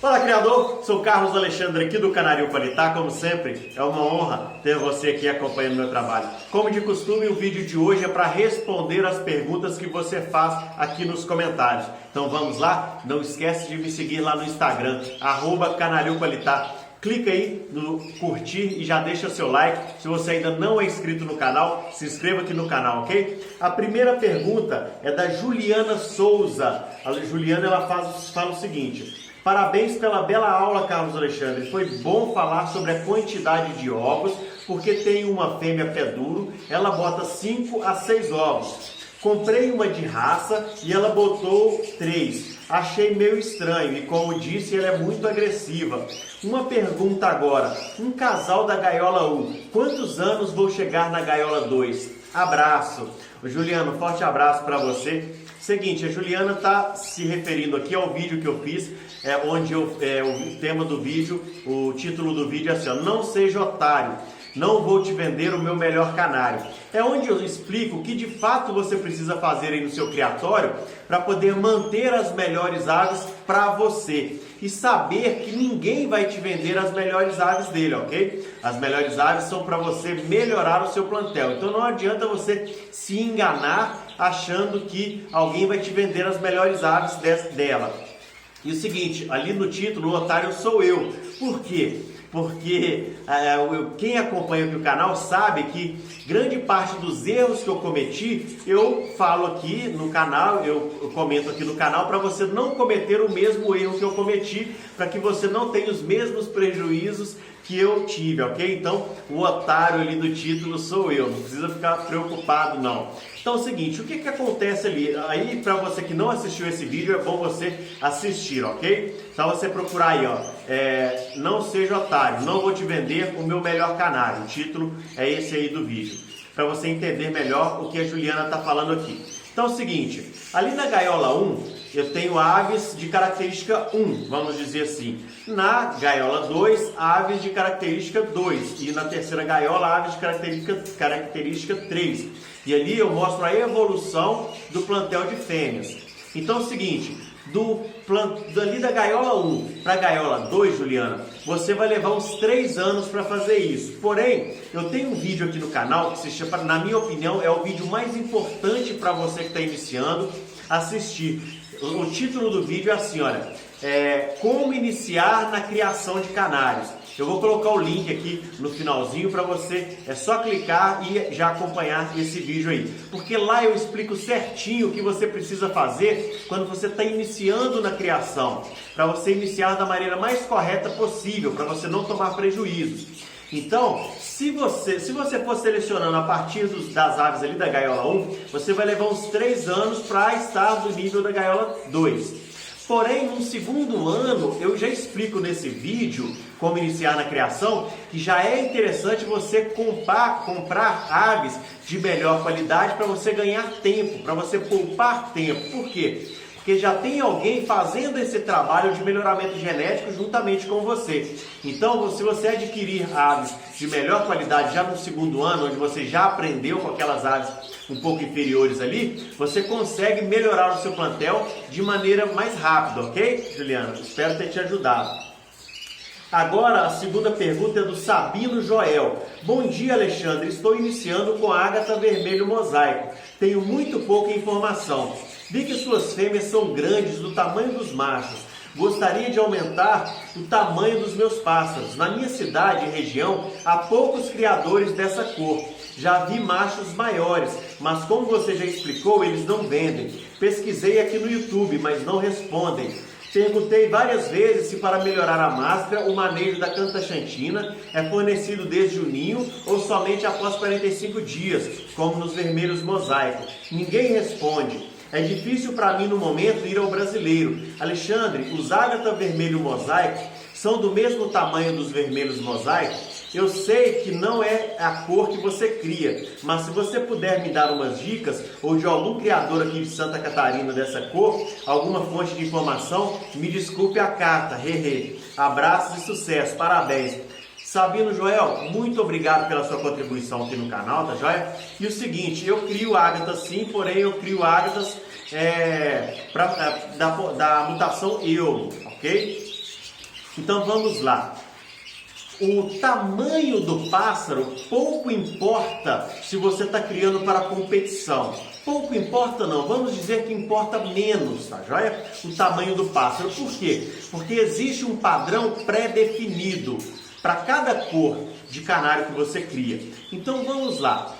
Fala, criador! Sou Carlos Alexandre aqui do Canarinho Qualitá. Como sempre, é uma honra ter você aqui acompanhando meu trabalho. Como de costume, o vídeo de hoje é para responder as perguntas que você faz aqui nos comentários. Então vamos lá? Não esquece de me seguir lá no Instagram, @Canarinho Qualitá. Clica aí no curtir e já deixa seu like. Se você ainda não é inscrito no canal, se inscreva aqui no canal, ok? A primeira pergunta é da Juliana Souza. A Juliana ela fala o seguinte: parabéns pela bela aula, Carlos Alexandre. Foi bom falar sobre a quantidade de ovos, porque tem uma fêmea pé duro, ela bota 5 a 6 ovos. Comprei uma de raça e ela botou 3. Achei meio estranho e, como disse, ela é muito agressiva. Uma pergunta agora: um casal da gaiola 1, quantos anos vou chegar na gaiola 2? Abraço. Juliano, forte abraço para você. Seguinte, a Juliana está se referindo aqui ao vídeo que eu fiz, onde o tema do vídeo, o título do vídeo é assim: ó, não seja otário, não vou te vender o meu melhor canário. É onde eu explico o que de fato você precisa fazer aí no seu criatório para poder manter as melhores aves para você e saber que ninguém vai te vender as melhores aves dele, ok? As melhores aves são para você melhorar o seu plantel, então não adianta você se enganar achando que alguém vai te vender as melhores aves dela. E o seguinte, ali no título, o otário sou eu. Por quê? Porque quem acompanha aqui o canal sabe que grande parte dos erros que eu cometi, eu falo aqui no canal, eu comento aqui no canal para você não cometer o mesmo erro que eu cometi, para que você não tenha os mesmos prejuízos que eu tive, ok? Então, o otário ali do título sou eu, não precisa ficar preocupado não. Então é o seguinte, o que acontece ali? Aí, para você que não assistiu esse vídeo, é bom você assistir, ok? Só você procurar aí, ó, não seja otário, não vou te vender o meu melhor canário. O título é esse aí do vídeo, para você entender melhor o que a Juliana está falando aqui. Então é o seguinte, ali na gaiola 1, eu tenho aves de característica 1, vamos dizer assim. Na gaiola 2, aves de característica 2. E na terceira gaiola, aves de característica 3. E ali eu mostro a evolução do plantel de fêmeas. Então é o seguinte, dali da gaiola 1 para a gaiola 2, Juliana, você vai levar uns 3 anos para fazer isso. Porém, eu tenho um vídeo aqui no canal que se chama, na minha opinião, é o vídeo mais importante para você que está iniciando assistir. O título do vídeo é assim, olha, como iniciar na criação de canários. Eu vou colocar o link aqui no finalzinho para você, é só clicar e já acompanhar esse vídeo aí. Porque lá eu explico certinho o que você precisa fazer quando você está iniciando na criação, para você iniciar da maneira mais correta possível, para você não tomar prejuízos. Então, se você for selecionando a partir das aves ali da gaiola 1, você vai levar uns 3 anos para estar no nível da gaiola 2. Porém, no segundo ano, eu já explico nesse vídeo como iniciar na criação, que já é interessante você comprar aves de melhor qualidade para você ganhar tempo, para você poupar tempo. Por quê? Porque já tem alguém fazendo esse trabalho de melhoramento genético juntamente com você. Então, se você adquirir aves de melhor qualidade já no segundo ano, onde você já aprendeu com aquelas aves um pouco inferiores ali, você consegue melhorar o seu plantel de maneira mais rápida, ok, Juliana? Espero ter te ajudado. Agora, a segunda pergunta é do Sabino Joel. Bom dia, Alexandre. Estou iniciando com a ágata vermelho mosaico. Tenho muito pouca informação. Vi que suas fêmeas são grandes do tamanho dos machos. Gostaria de aumentar o tamanho dos meus pássaros. Na minha cidade e região, há poucos criadores dessa cor. Já vi machos maiores, mas como você já explicou, eles não vendem. Pesquisei aqui no YouTube, mas não respondem. Perguntei várias vezes se para melhorar a máscara, o manejo da cantaxantina é fornecido desde o ninho ou somente após 45 dias, como nos vermelhos mosaico. Ninguém responde. É difícil para mim no momento ir ao brasileiro. Alexandre, os ágata vermelho mosaico são do mesmo tamanho dos vermelhos mosaico? Eu sei que não é a cor que você cria, mas se você puder me dar umas dicas, ou de algum criador aqui de Santa Catarina dessa cor, alguma fonte de informação, me desculpe a carta, hehe. Abraços e sucesso, parabéns. Sabino Joel, muito obrigado pela sua contribuição aqui no canal, tá joia? E o seguinte, eu crio ágatas sim, porém eu crio ágatas da mutação euro, ok? Então vamos lá. O tamanho do pássaro pouco importa se você está criando para competição. Pouco importa não, vamos dizer que importa menos, tá joia? O tamanho do pássaro. Por quê? Porque existe um padrão pré-definido para cada cor de canário que você cria. Então vamos lá.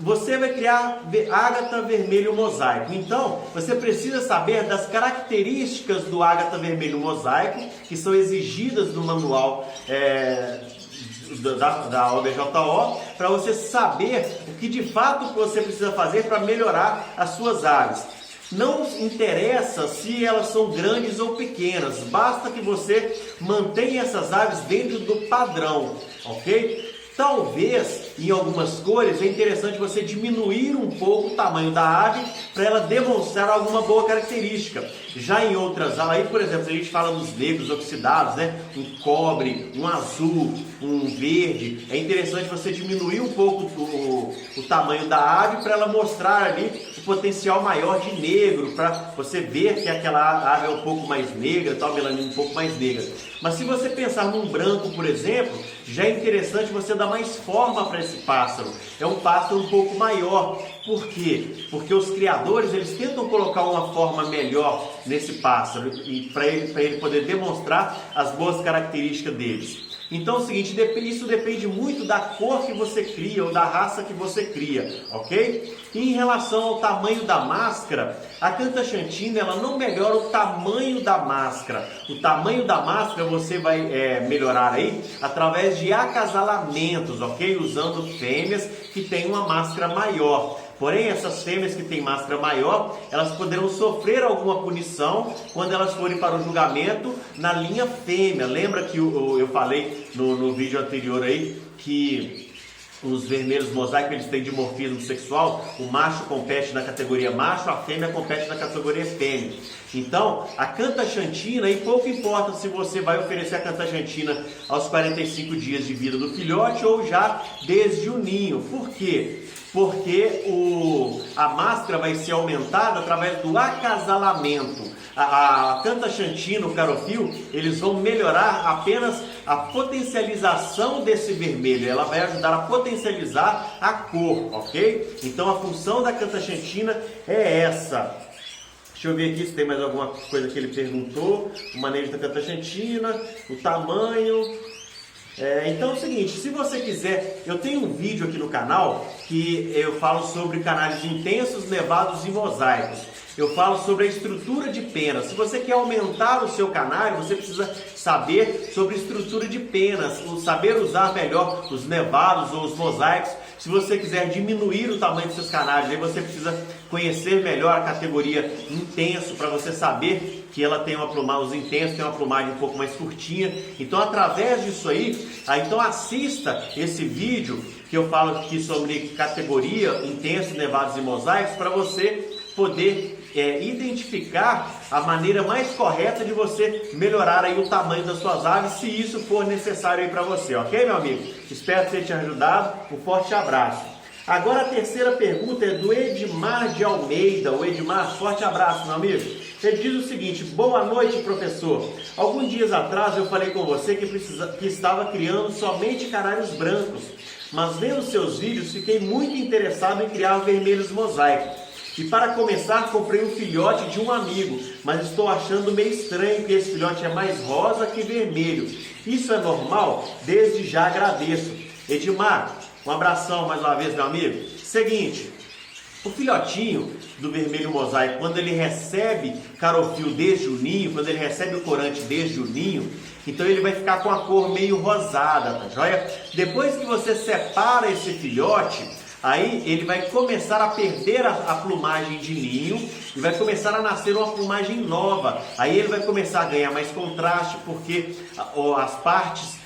Você vai criar ágata vermelho mosaico. Então, você precisa saber das características do ágata vermelho mosaico, que são exigidas no manual da OBJO, para você saber o que de fato você precisa fazer para melhorar as suas aves. Não interessa se elas são grandes ou pequenas, basta que você mantenha essas aves dentro do padrão, ok? Talvez, em algumas cores, é interessante você diminuir um pouco o tamanho da ave para ela demonstrar alguma boa característica. Já em outras, aí por exemplo, a gente fala nos negros oxidados, né? Um cobre, um azul, um verde. É interessante você diminuir um pouco o tamanho da ave para ela mostrar ali o potencial maior de negro, para você ver que aquela ave é um pouco mais negra, tal, melanina um pouco mais negra. Mas se você pensar num branco, por exemplo, já é interessante você dar mais forma para esse pássaro. É um pássaro um pouco maior. Por quê? Porque os criadores eles tentam colocar uma forma melhor nesse pássaro e para ele poder demonstrar as boas características deles. Então é o seguinte, isso depende muito da cor que você cria ou da raça que você cria, ok? E em relação ao tamanho da máscara, a Cantachantina ela não melhora o tamanho da máscara. O tamanho da máscara você vai melhorar aí através de acasalamentos, ok? Usando fêmeas que têm uma máscara maior. Porém, essas fêmeas que têm máscara maior, elas poderão sofrer alguma punição quando elas forem para o julgamento na linha fêmea. Lembra que eu falei no vídeo anterior aí que os vermelhos mosaicos eles têm dimorfismo sexual? O macho compete na categoria macho, a fêmea compete na categoria fêmea. Então, a Cantachantina, aí pouco importa se você vai oferecer a Cantachantina aos 45 dias de vida do filhote ou já desde o ninho. Por quê? Porque a máscara vai ser aumentada através do acasalamento. A Cantachantina, o Carofil, eles vão melhorar apenas a potencialização desse vermelho. Ela vai ajudar a potencializar a cor, ok? Então a função da Cantachantina é essa. Deixa eu ver aqui se tem mais alguma coisa que ele perguntou. O manejo da Cantachantina, o tamanho. Então é o seguinte, se você quiser, eu tenho um vídeo aqui no canal que eu falo sobre canários intensos, nevados e mosaicos. Eu falo sobre a estrutura de penas. Se você quer aumentar o seu canário, você precisa saber sobre estrutura de penas, saber usar melhor os nevados ou os mosaicos. Se você quiser diminuir o tamanho dos seus canários, aí você precisa conhecer melhor a categoria intenso para você saber que ela tem uma plumagem, os intensos tem uma plumagem um pouco mais curtinha. Então, através disso aí, então assista esse vídeo que eu falo aqui sobre categoria intensos, nevados e mosaicos para você poder identificar a maneira mais correta de você melhorar aí o tamanho das suas aves, se isso for necessário aí para você, ok, meu amigo? Espero ter te ajudado, um forte abraço. Agora a terceira pergunta é do Edmar de Almeida. O Edmar, forte abraço, meu amigo. Ele diz o seguinte: boa noite, professor. Alguns dias atrás eu falei com você que estava criando somente canários brancos, mas vendo seus vídeos fiquei muito interessado em criar vermelhos mosaicos. E para começar, comprei um filhote de um amigo, mas estou achando meio estranho que esse filhote é mais rosa que vermelho. Isso é normal? Desde já agradeço. Edmar, um abração mais uma vez, meu amigo. Seguinte, o filhotinho do vermelho mosaico, quando ele recebe carofil desde o ninho, quando ele recebe o corante desde o ninho, então ele vai ficar com a cor meio rosada, tá joia? Depois que você separa esse filhote, aí ele vai começar a perder a plumagem de ninho e vai começar a nascer uma plumagem nova. Aí ele vai começar a ganhar mais contraste, porque as partes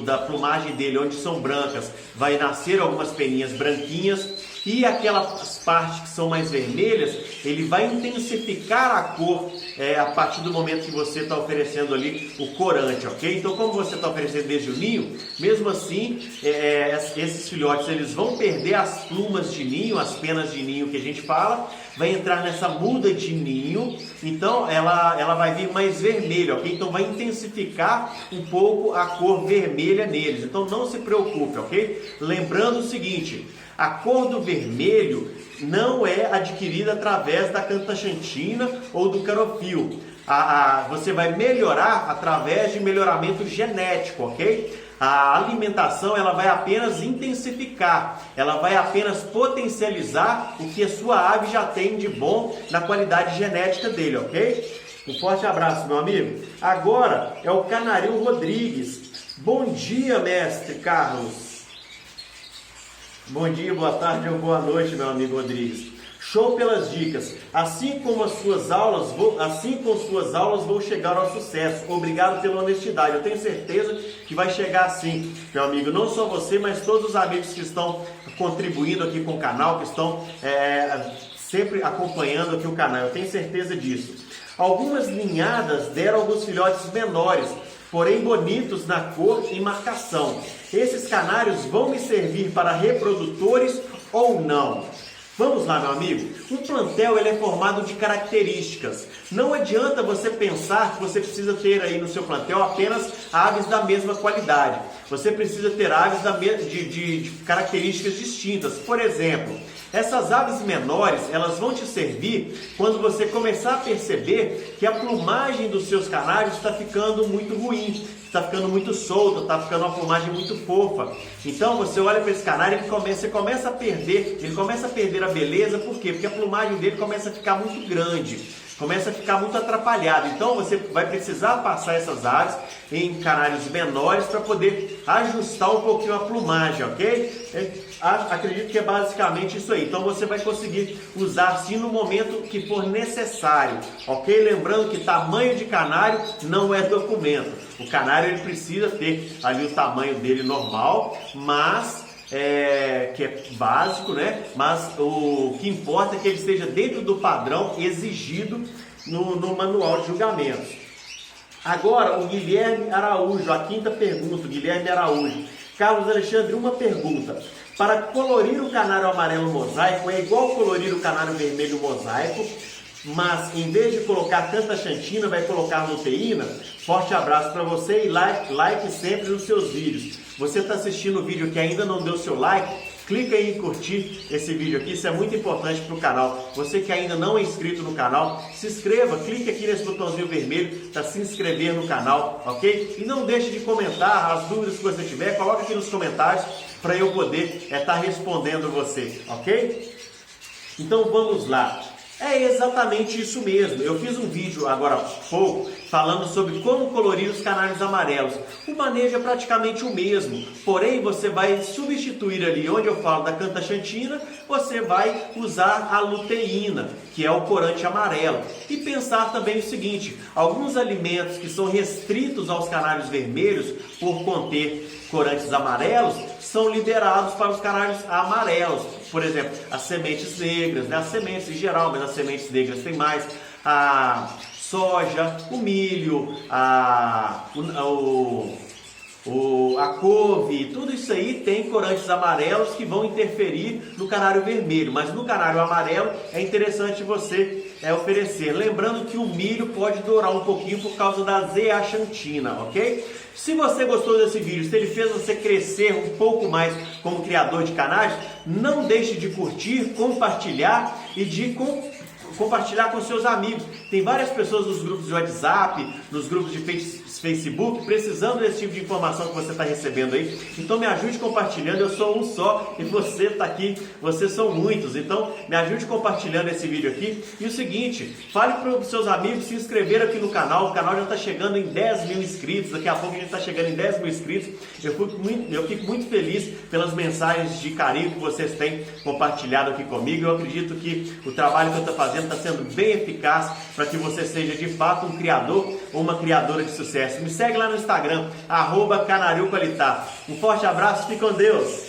da plumagem dele, onde são brancas, vai nascer algumas peninhas branquinhas. E aquelas partes que são mais vermelhas, ele vai intensificar a cor a partir do momento que você está oferecendo ali o corante, ok? Então, como você está oferecendo desde o ninho, mesmo assim, esses filhotes eles vão perder as plumas de ninho, as penas de ninho que a gente fala, vai entrar nessa muda de ninho, então ela vai vir mais vermelha, ok? Então vai intensificar um pouco a cor vermelha neles, então não se preocupe, ok? Lembrando o seguinte, a cor do vermelho não é adquirida através da cantaxantina ou do carofil. Você vai melhorar através de melhoramento genético, ok? A alimentação ela vai apenas intensificar, ela vai apenas potencializar o que a sua ave já tem de bom na qualidade genética dele, ok? Um forte abraço, meu amigo. Agora é o Canário Rodrigues. Bom dia, mestre Carlos. Bom dia, boa tarde ou boa noite, meu amigo Rodrigues. Show pelas dicas. Assim com suas aulas vou chegar ao sucesso. Obrigado pela honestidade. Eu tenho certeza que vai chegar assim, meu amigo. Não só você, mas todos os amigos que estão contribuindo aqui com o canal, que estão sempre acompanhando aqui o canal. Eu tenho certeza disso. Algumas ninhadas deram alguns filhotes menores, porém bonitos na cor e marcação. Esses canários vão me servir para reprodutores ou não? Vamos lá, meu amigo. Um plantel ele é formado de características. Não adianta você pensar que você precisa ter aí no seu plantel apenas aves da mesma qualidade. Você precisa ter aves de características distintas. Por exemplo, essas aves menores, elas vão te servir quando você começar a perceber que a plumagem dos seus canários está ficando muito ruim, está ficando muito solta, está ficando uma plumagem muito fofa. Então você olha para esse canário e ele começa a perder a beleza. Por quê? Porque a plumagem dele começa a ficar muito grande, começa a ficar muito atrapalhado. Então você vai precisar passar essas aves em canários menores para poder ajustar um pouquinho a plumagem, ok? Acredito que é basicamente isso aí. Então você vai conseguir usar sim no momento que for necessário, ok? Lembrando que tamanho de canário não é documento. O canário ele precisa ter ali o tamanho dele normal, mas que é básico, né? Mas o que importa é que ele esteja dentro do padrão exigido no manual de julgamentos. Agora o Guilherme Araújo, a quinta pergunta, Guilherme Araújo. Carlos Alexandre, uma pergunta. Para colorir o canário amarelo mosaico é igual colorir o canário vermelho mosaico, mas em vez de colocar cantaxantina vai colocar luteína? Forte abraço para você e like sempre nos seus vídeos. Você está assistindo o vídeo que ainda não deu seu like? Clica aí em curtir esse vídeo aqui, isso é muito importante para o canal. Você que ainda não é inscrito no canal, se inscreva, clique aqui nesse botãozinho vermelho para se inscrever no canal, ok? E não deixe de comentar as dúvidas que você tiver, coloca aqui nos comentários para eu poder estar respondendo você, ok? Então vamos lá. É exatamente isso mesmo. Eu fiz um vídeo agora há pouco falando sobre como colorir os canários amarelos. O manejo é praticamente o mesmo, porém você vai substituir ali onde eu falo da cantaxantina, você vai usar a luteína, que é o corante amarelo. E pensar também o seguinte, alguns alimentos que são restritos aos canários vermelhos por conter corantes amarelos são liberados para os canários amarelos. Por exemplo, as sementes negras, né? As sementes em geral, mas as sementes negras tem mais. A soja, o milho, a couve, tudo isso aí tem corantes amarelos que vão interferir no canário vermelho, mas no canário amarelo é interessante você oferecer. Lembrando que o milho pode dourar um pouquinho por causa da zeaxantina, ok? Se você gostou desse vídeo, se ele fez você crescer um pouco mais como criador de canários, não deixe de curtir, compartilhar e de compartilhar com seus amigos. Tem várias pessoas nos grupos de WhatsApp, nos grupos de Facebook, precisando desse tipo de informação que você está recebendo aí. Então me ajude compartilhando, eu sou um só e você está aqui, vocês são muitos. Então me ajude compartilhando esse vídeo aqui. E o seguinte, fale para os seus amigos se inscrever aqui no canal. O canal já está chegando em 10 mil inscritos, daqui a pouco a gente está chegando em 10 mil inscritos. Eu fico muito feliz pelas mensagens de carinho que vocês têm compartilhado aqui comigo. Eu acredito que o trabalho que eu estou fazendo está sendo bem eficaz para que você seja de fato um criador ou uma criadora de sucesso. Me segue lá no Instagram, @canariuqualitá. Um forte abraço, fique com Deus!